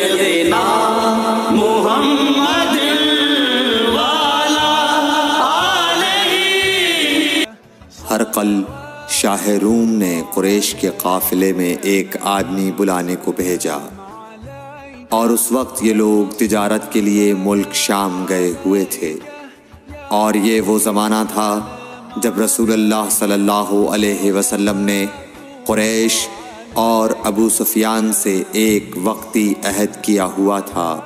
سیدنا محمد والا علیہ۔ ہرقل شاہ روم نے قریش کے قافلے میں ایک آدمی بلانے کو بھیجا، اور اس وقت یہ لوگ تجارت کے لیے ملک شام گئے ہوئے تھے، اور یہ وہ زمانہ تھا جب رسول اللہ صلی اللہ علیہ وسلم نے قریش اور ابو سفیان سے ایک وقتی عہد کیا ہوا تھا۔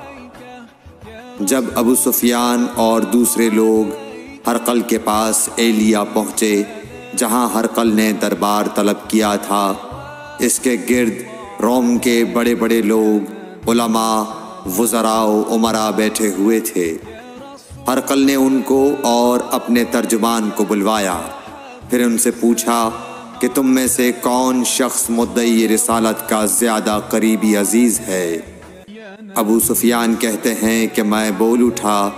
جب ابو سفیان اور دوسرے لوگ ہرقل کے پاس ایلیا پہنچے جہاں ہرقل نے دربار طلب کیا تھا، اس کے گرد روم کے بڑے بڑے لوگ، علماء، وزراء و امراء بیٹھے ہوئے تھے۔ ہرقل نے ان کو اور اپنے ترجمان کو بلوایا، پھر ان سے پوچھا کہ تم میں سے کون شخص مدعی رسالت کا زیادہ قریبی عزیز ہے؟ ابو سفیان کہتے ہیں کہ میں بول اٹھا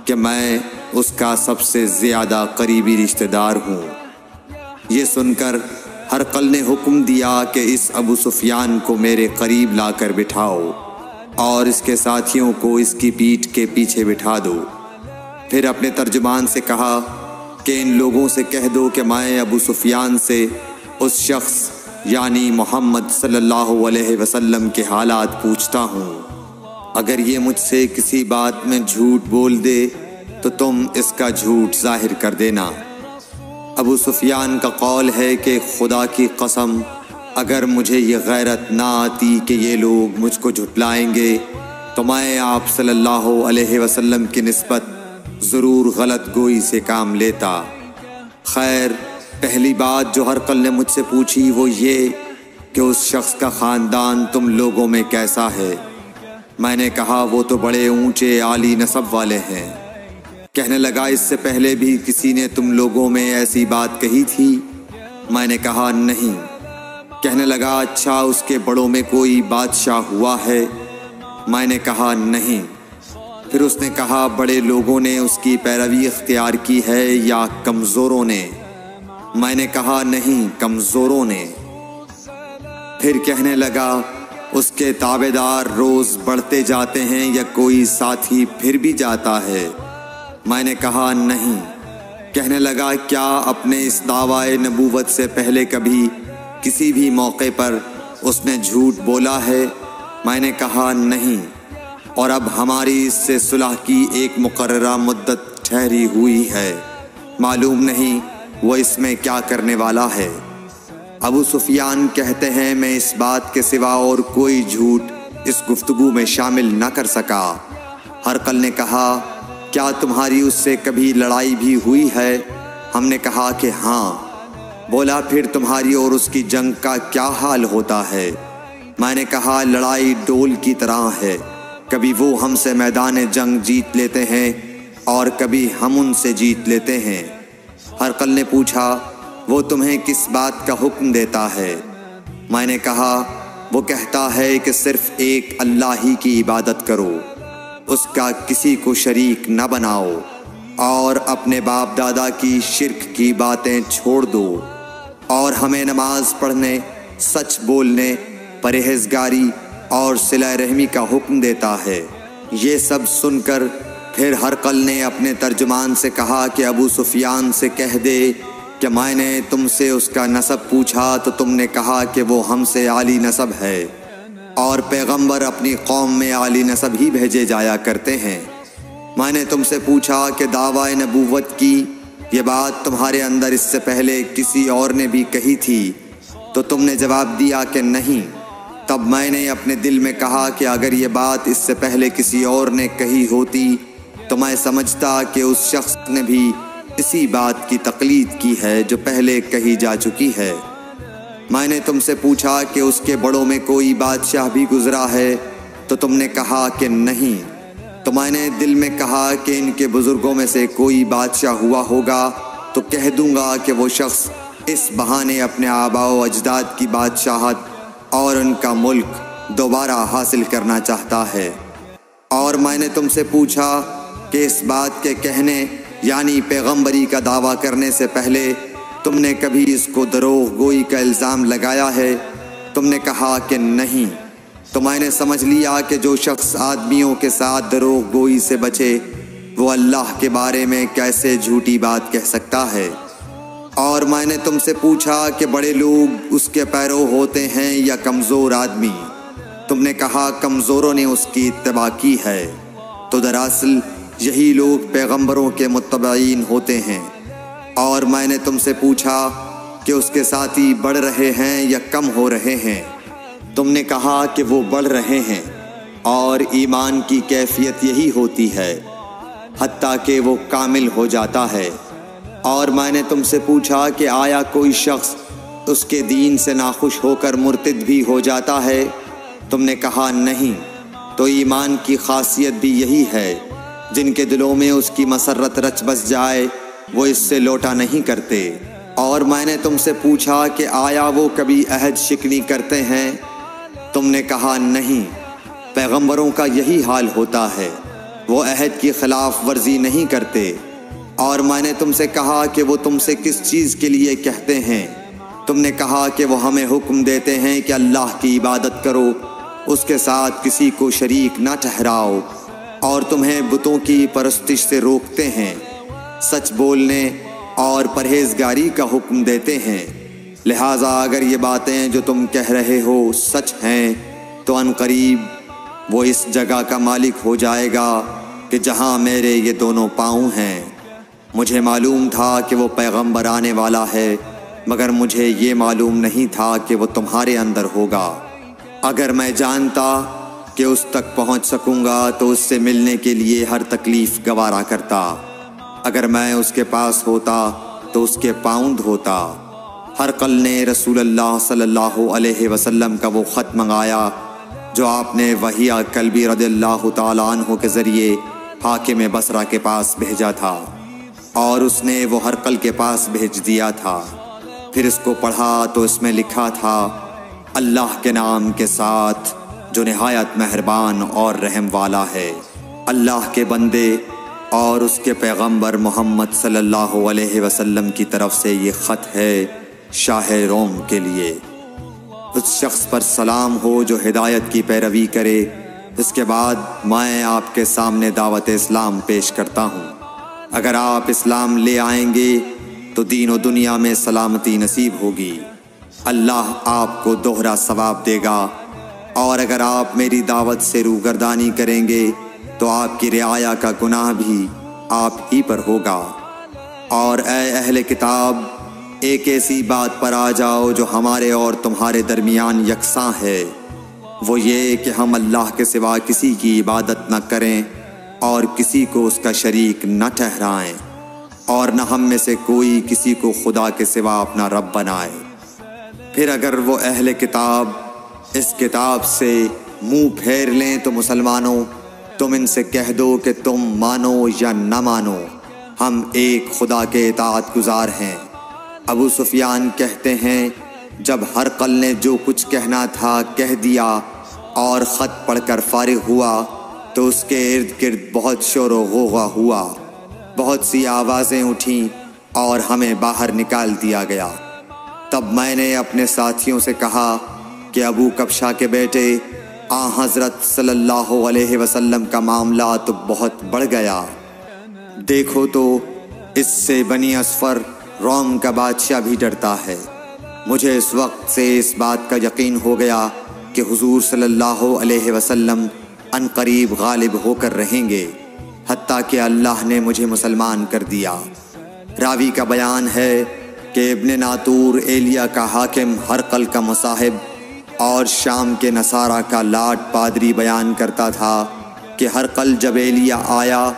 کہ میں اس کا سب سے زیادہ قریبی رشتہ دار ہوں۔ یہ سن کر ہرقل نے حکم دیا کہ اس ابو سفیان کو میرے قریب لا کر بٹھاؤ اور اس کے ساتھیوں کو اس کی پیٹھ کے پیچھے بٹھا دو۔ پھر اپنے ترجمان سے کہا کہ ان لوگوں سے کہہ دو کہ میں ابو سفیان سے اس شخص یعنی محمد صلی اللہ علیہ وسلم کے حالات پوچھتا ہوں، اگر یہ مجھ سے کسی بات میں جھوٹ بول دے تو تم اس کا جھوٹ ظاہر کر دینا۔ ابو سفیان کا قول ہے کہ خدا کی قسم اگر مجھے یہ غیرت نہ آتی کہ یہ لوگ مجھ کو جھٹلائیں گے تو میں آپ صلی اللہ علیہ وسلم کی نسبت ضرور غلط گوئی سے کام لیتا۔ خیر، پہلی بات جو ہرقل نے مجھ سے پوچھی وہ یہ کہ اس شخص کا خاندان تم لوگوں میں کیسا ہے؟ میں نے کہا وہ تو بڑے اونچے عالی نسب والے ہیں۔ کہنے لگا اس سے پہلے بھی کسی نے تم لوگوں میں ایسی بات کہی تھی؟ میں نے کہا نہیں۔ کہنے لگا اچھا اس کے بڑوں میں کوئی بادشاہ ہوا ہے؟ میں نے کہا نہیں۔ پھر اس نے کہا بڑے لوگوں نے اس کی پیروی اختیار کی ہے یا کمزوروں نے؟ میں نے کہا نہیں، کمزوروں نے۔ پھر کہنے لگا اس کے تابعدار روز بڑھتے جاتے ہیں یا کوئی ساتھی پھر بھی جاتا ہے؟ میں نے کہا نہیں۔ کہنے لگا کیا اپنے اس دعویٰ نبوت سے پہلے کبھی کسی بھی موقع پر اس نے جھوٹ بولا ہے؟ میں نے کہا نہیں، اور اب ہماری اس سے صلح کی ایک مقررہ مدت ٹھہری ہوئی ہے، معلوم نہیں وہ اس میں کیا کرنے والا ہے۔ ابو سفیان کہتے ہیں میں اس بات کے سوا اور کوئی جھوٹ اس گفتگو میں شامل نہ کر سکا۔ ہرقل نے کہا کیا تمہاری اس سے کبھی لڑائی بھی ہوئی ہے؟ ہم نے کہا کہ ہاں۔ بولا پھر تمہاری اور اس کی جنگ کا کیا حال ہوتا ہے؟ میں نے کہا لڑائی ڈول کی طرح ہے، کبھی وہ ہم سے میدان جنگ جیت لیتے ہیں اور کبھی ہم ان سے جیت لیتے ہیں۔ ہرقل نے پوچھا وہ تمہیں کس بات کا حکم دیتا ہے؟ میں نے کہا وہ کہتا ہے کہ صرف ایک اللہ ہی کی عبادت کرو، اس کا کسی کو شریک نہ بناؤ، اور اپنے باپ دادا کی شرک کی باتیں چھوڑ دو، اور ہمیں نماز پڑھنے، سچ بولنے، پرہیزگاری اور صلہ رحمی کا حکم دیتا ہے۔ یہ سب سن کر پھر ہرقل نے اپنے ترجمان سے کہا کہ ابو سفیان سے کہہ دے کہ میں نے تم سے اس کا نسب پوچھا تو تم نے کہا کہ وہ ہم سے عالی نسب ہے، اور پیغمبر اپنی قوم میں عالی نسب ہی بھیجے جایا کرتے ہیں۔ میں نے تم سے پوچھا کہ دعویٰ نبوت کی یہ بات تمہارے اندر اس سے پہلے کسی اور نے بھی کہی تھی؟ تو تم نے جواب دیا کہ نہیں۔ تب میں نے اپنے دل میں کہا کہ اگر یہ بات اس سے پہلے کسی اور نے کہی ہوتی تو میں سمجھتا کہ اس شخص نے بھی اسی بات کی تقلید کی ہے جو پہلے کہی جا چکی ہے۔ میں نے تم سے پوچھا کہ اس کے بڑوں میں کوئی بادشاہ بھی گزرا ہے؟ تو تم نے کہا کہ نہیں۔ تو میں نے دل میں کہا کہ ان کے بزرگوں میں سے کوئی بادشاہ ہوا ہوگا تو کہہ دوں گا کہ وہ شخص اس بہانے اپنے آباء و اجداد کی بادشاہت اور ان کا ملک دوبارہ حاصل کرنا چاہتا ہے۔ اور میں نے تم سے پوچھا کہ اس بات کے کہنے یعنی پیغمبری کا دعویٰ کرنے سے پہلے تم نے کبھی اس کو دروغ گوئی کا الزام لگایا ہے؟ تم نے کہا کہ نہیں۔ تو میں نے سمجھ لیا کہ جو شخص آدمیوں کے ساتھ دروغ گوئی سے بچے وہ اللہ کے بارے میں کیسے جھوٹی بات کہہ سکتا ہے۔ اور میں نے تم سے پوچھا کہ بڑے لوگ اس کے پیرو ہوتے ہیں یا کمزور آدمی؟ تم نے کہا کمزوروں نے اس کی اتباع کی ہے۔ تو دراصل یہی لوگ پیغمبروں کے متبعین ہوتے ہیں۔ اور میں نے تم سے پوچھا کہ اس کے ساتھی بڑھ رہے ہیں یا کم ہو رہے ہیں؟ تم نے کہا کہ وہ بڑھ رہے ہیں، اور ایمان کی کیفیت یہی ہوتی ہے حتیٰ کہ وہ کامل ہو جاتا ہے۔ اور میں نے تم سے پوچھا کہ آیا کوئی شخص اس کے دین سے ناخوش ہو کر مرتد بھی ہو جاتا ہے؟ تم نے کہا نہیں۔ تو ایمان کی خاصیت بھی یہی ہے، جن کے دلوں میں اس کی مسرت رچ بس جائے وہ اس سے لوٹا نہیں کرتے۔ اور میں نے تم سے پوچھا کہ آیا وہ کبھی عہد شکنی کرتے ہیں؟ تم نے کہا نہیں۔ پیغمبروں کا یہی حال ہوتا ہے، وہ عہد کی خلاف ورزی نہیں کرتے۔ اور میں نے تم سے کہا کہ وہ تم سے کس چیز کے لیے کہتے ہیں؟ تم نے کہا کہ وہ ہمیں حکم دیتے ہیں کہ اللہ کی عبادت کرو، اس کے ساتھ کسی کو شریک نہ ٹھہراؤ، اور تمہیں بتوں کی پرستش سے روکتے ہیں، سچ بولنے اور پرہیزگاری کا حکم دیتے ہیں۔ لہٰذا اگر یہ باتیں جو تم کہہ رہے ہو سچ ہیں تو عنقریب وہ اس جگہ کا مالک ہو جائے گا کہ جہاں میرے یہ دونوں پاؤں ہیں۔ مجھے معلوم تھا کہ وہ پیغمبر آنے والا ہے، مگر مجھے یہ معلوم نہیں تھا کہ وہ تمہارے اندر ہوگا۔ اگر میں جانتا کہ اس تک پہنچ سکوں گا تو اس سے ملنے کے لیے ہر تکلیف گوارا کرتا۔ اگر میں اس کے پاس ہوتا تو اس کے پاؤں دھوتا۔ ہرقل نے رسول اللہ صلی اللہ علیہ وسلم کا وہ خط منگایا جو آپ نے وحیہ کلبی رضی اللہ تعالیٰ عنہ کے ذریعے حاکم بصرہ کے پاس بھیجا تھا، اور اس نے وہ ہرقل کے پاس بھیج دیا تھا۔ پھر اس کو پڑھا تو اس میں لکھا تھا، اللہ کے نام کے ساتھ جو نہایت مہربان اور رحم والا ہے۔ اللہ کے بندے اور اس کے پیغمبر محمد صلی اللہ علیہ وسلم کی طرف سے یہ خط ہے شاہ روم کے لیے۔ اس شخص پر سلام ہو جو ہدایت کی پیروی کرے۔ اس کے بعد میں آپ کے سامنے دعوت اسلام پیش کرتا ہوں۔ اگر آپ اسلام لے آئیں گے تو دین و دنیا میں سلامتی نصیب ہوگی، اللہ آپ کو دوہرا ثواب دے گا، اور اگر آپ میری دعوت سے روگردانی کریں گے تو آپ کی رعایا کا گناہ بھی آپ ہی پر ہوگا۔ اور اے اہل کتاب، ایک ایسی بات پر آ جاؤ جو ہمارے اور تمہارے درمیان یکساں ہے، وہ یہ کہ ہم اللہ کے سوا کسی کی عبادت نہ کریں اور کسی کو اس کا شریک نہ ٹھہرائیں، اور نہ ہم میں سے کوئی کسی کو خدا کے سوا اپنا رب بنائے۔ پھر اگر وہ اہل کتاب اس کتاب سے منہ پھیر لیں تو مسلمانوں، تم ان سے کہہ دو کہ تم مانو یا نہ مانو، ہم ایک خدا کے اطاعت گزار ہیں۔ ابو سفیان کہتے ہیں، جب ہرقل نے جو کچھ کہنا تھا کہہ دیا اور خط پڑھ کر فارغ ہوا تو اس کے ارد گرد بہت شور و غوغا ہوا، بہت سی آوازیں اٹھیں اور ہمیں باہر نکال دیا گیا۔ تب میں نے اپنے ساتھیوں سے کہا کہ ابو کبشہ کے بیٹے حضرت صلی اللہ علیہ وسلم کا معاملہ تو بہت بڑھ گیا۔ دیکھو تو اس سے بنی اصفر روم کا بادشاہ بھی ڈرتا ہے۔ مجھے اس وقت سے اس بات کا یقین ہو گیا کہ حضور صلی اللہ علیہ وسلم عنقریب غالب ہو کر رہیں گے، حتیٰ کہ اللہ نے مجھے مسلمان کر دیا۔ راوی کا بیان ہے کہ ابن ناطور ایلیا کا حاکم ہرقل کا مصاحب اور شام کے نصارہ کا لاٹ پادری بیان کرتا تھا کہ ہرقل جب ایلیا آیا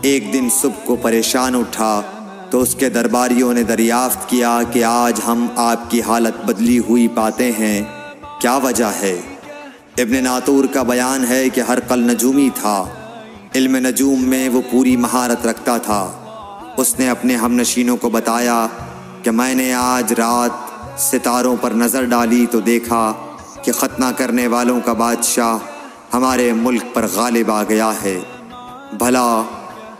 ایک دن صبح کو پریشان اٹھا تو اس کے درباریوں نے دریافت کیا کہ آج ہم آپ کی حالت بدلی ہوئی پاتے ہیں، کیا وجہ ہے؟ ابن ناطور کا بیان ہے کہ ہرقل نجومی تھا، علم نجوم میں وہ پوری مہارت رکھتا تھا۔ اس نے اپنے ہم نشینوں کو بتایا کہ میں نے آج رات ستاروں پر نظر ڈالی تو دیکھا کہ ختنہ کرنے والوں کا بادشاہ ہمارے ملک پر غالب آ گیا ہے۔ بھلا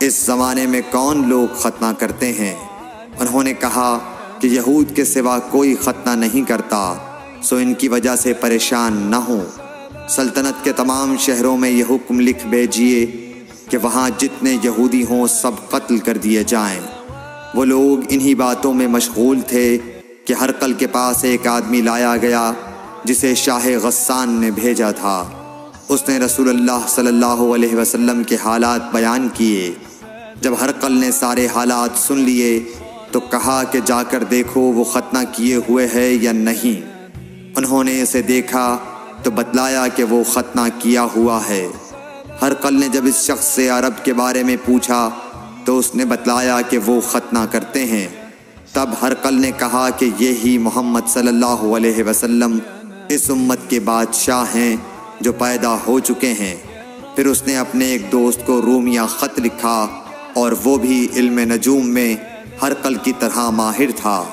اس زمانے میں کون لوگ ختنہ کرتے ہیں؟ انہوں نے کہا کہ یہود کے سوا کوئی ختنہ نہیں کرتا، سو ان کی وجہ سے پریشان نہ ہوں۔ سلطنت کے تمام شہروں میں یہ حکم لکھ بھیجیے کہ وہاں جتنے یہودی ہوں سب قتل کر دیے جائیں۔ وہ لوگ انہی باتوں میں مشغول تھے کہ ہرقل کے پاس ایک آدمی لایا گیا جسے شاہ غسان نے بھیجا تھا۔ اس نے رسول اللہ صلی اللہ علیہ وسلم کے حالات بیان کیے۔ جب ہرقل نے سارے حالات سن لیے تو کہا کہ جا کر دیکھو وہ ختنہ کیے ہوئے ہے یا نہیں۔ انہوں نے اسے دیکھا تو بتلایا کہ وہ ختنہ کیا ہوا ہے۔ ہرقل نے جب اس شخص سے عرب کے بارے میں پوچھا تو اس نے بتلایا کہ وہ ختنہ کرتے ہیں۔ تب ہرقل نے کہا کہ یہی محمد صلی اللہ علیہ وسلم اس امت کے بادشاہ ہیں جو پیدا ہو چکے ہیں۔ پھر اس نے اپنے ایک دوست کو رومیہ خط لکھا اور وہ بھی علم نجوم میں ہرقل کی طرح ماہر تھا۔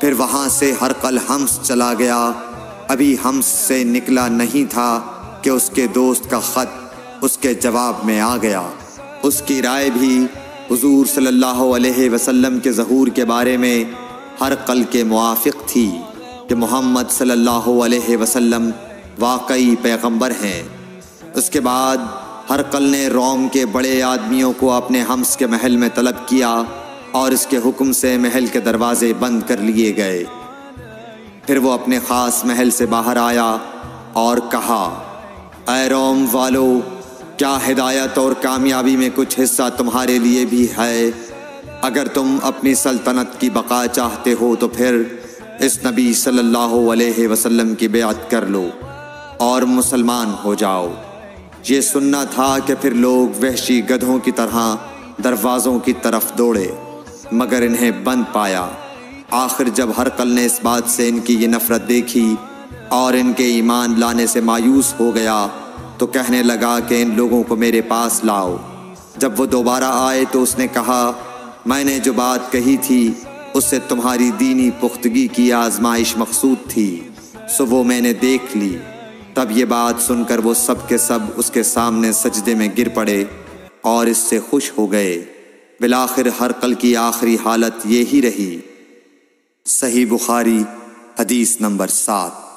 پھر وہاں سے ہرقل حمص چلا گیا۔ ابھی حمص سے نکلا نہیں تھا کہ اس کے دوست کا خط اس کے جواب میں آ گیا۔ اس کی رائے بھی حضور صلی اللہ علیہ وسلم کے ظہور کے بارے میں ہرقل کے موافق تھی کہ محمد صلی اللہ علیہ وسلم واقعی پیغمبر ہیں۔ اس کے بعد ہرقل نے روم کے بڑے آدمیوں کو اپنے حمص کے محل میں طلب کیا اور اس کے حکم سے محل کے دروازے بند کر لیے گئے۔ پھر وہ اپنے خاص محل سے باہر آیا اور کہا، اے روم والو، کیا ہدایت اور کامیابی میں کچھ حصہ تمہارے لیے بھی ہے؟ اگر تم اپنی سلطنت کی بقا چاہتے ہو تو پھر اس نبی صلی اللہ علیہ وسلم کی بیعت کر لو اور مسلمان ہو جاؤ۔ یہ سننا تھا کہ پھر لوگ وحشی گدھوں کی طرح دروازوں کی طرف دوڑے مگر انہیں بند پایا۔ آخر جب ہرقل نے اس بات سے ان کی یہ نفرت دیکھی اور ان کے ایمان لانے سے مایوس ہو گیا تو کہنے لگا کہ ان لوگوں کو میرے پاس لاؤ۔ جب وہ دوبارہ آئے تو اس نے کہا، میں نے جو بات کہی تھی اس سے تمہاری دینی پختگی کی آزمائش مقصود تھی، سو وہ میں نے دیکھ لی۔ تب یہ بات سن کر وہ سب کے سب اس کے سامنے سجدے میں گر پڑے اور اس سے خوش ہو گئے۔ بالآخر ہرقل کی آخری حالت یہی رہی۔ صحیح بخاری حدیث نمبر 7۔